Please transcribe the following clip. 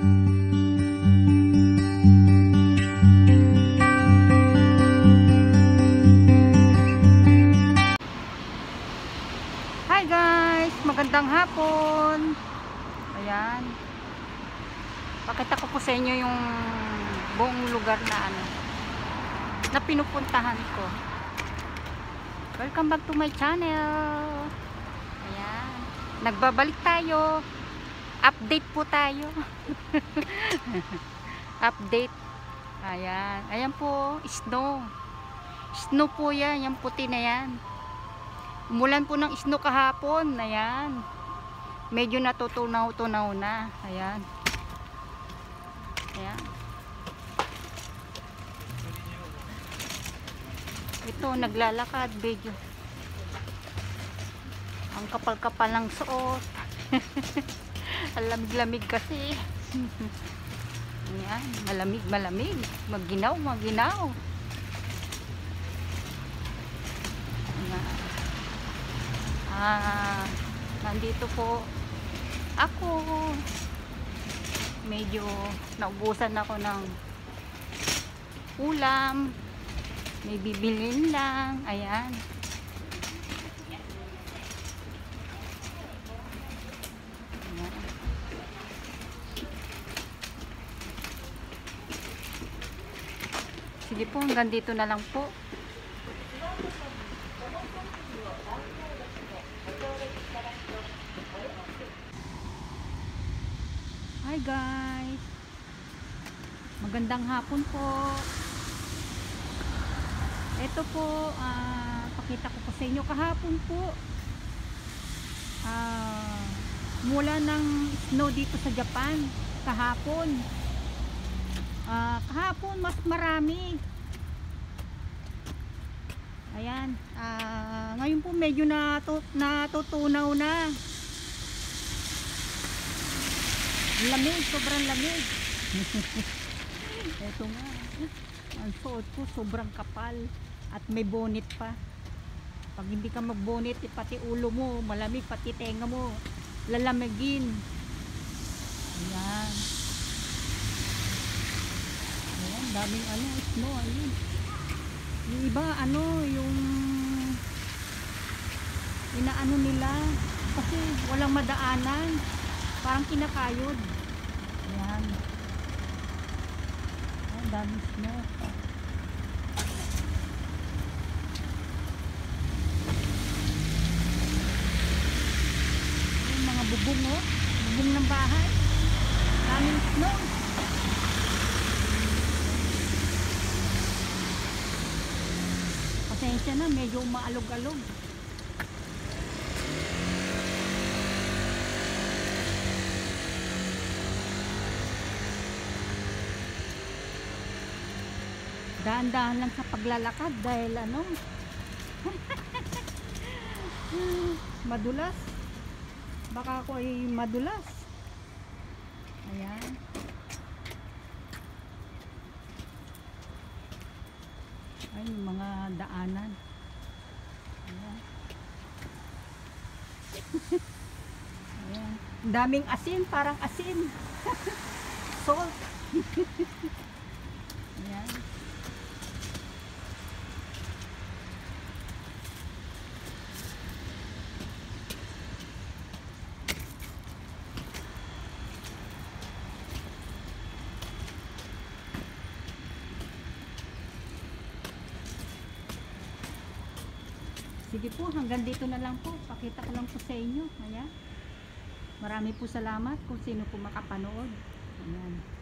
Hi guys, magandang hapon. Ayan, pakita ko po sa inyo yung buong lugar na pinupuntahan ko. Welcome back to my channel. Ayan, nagbabalik tayo, update po tayo. Update. Ayan, ayan po, snow po yan, yung puti na yan. Umulan po ng snow kahapon. Ayan, medyo natutunaw-tunaw na. Ayan, ayan. Ito, naglalakad, medyo ang kapal-kapal ng suot. Ang lamig-lamig kasi. Ayan, malamig, maginaw. Nandito po ako, medyo naubusan ako ng ulam, may bibilin lang. Ayan, sige po, hanggang dito na lang po. Hi guys, magandang hapon po. Ito po, pakita ko po sa inyo kahapon po. Mula ng snow dito sa Japan kahapon. Kahapon mas marami. Ayan, ngayon po medyo natutunaw na. Lamig, sobrang lamig. Ito nga, ang suot ko sobrang kapal at may bonnet pa. Pag hindi ka magbonnet, pati ulo mo malamig, pati tenga mo lalamigin. Ayan, ayan, daming snow. Ayun, yung iba yung inaano nila kasi walang madaanan, parang kinakayod. Ayan, ang dami snow. Yung mga bubong, bubong ng bahay, daming snow. Pasensya na, medyo maalog-alog. Dahan-dahan lang sa paglalakad dahil madulas. Baka ako ay madulas. Ayan. Ay, mga daanan. Ayan. Ayan. Daming asin, parang asin. Salt. Ayan. Sige po, hanggang dito na lang po. Pakita ko lang po sa inyo. Ayan. Marami po salamat kung sino po makapanood. Ayan.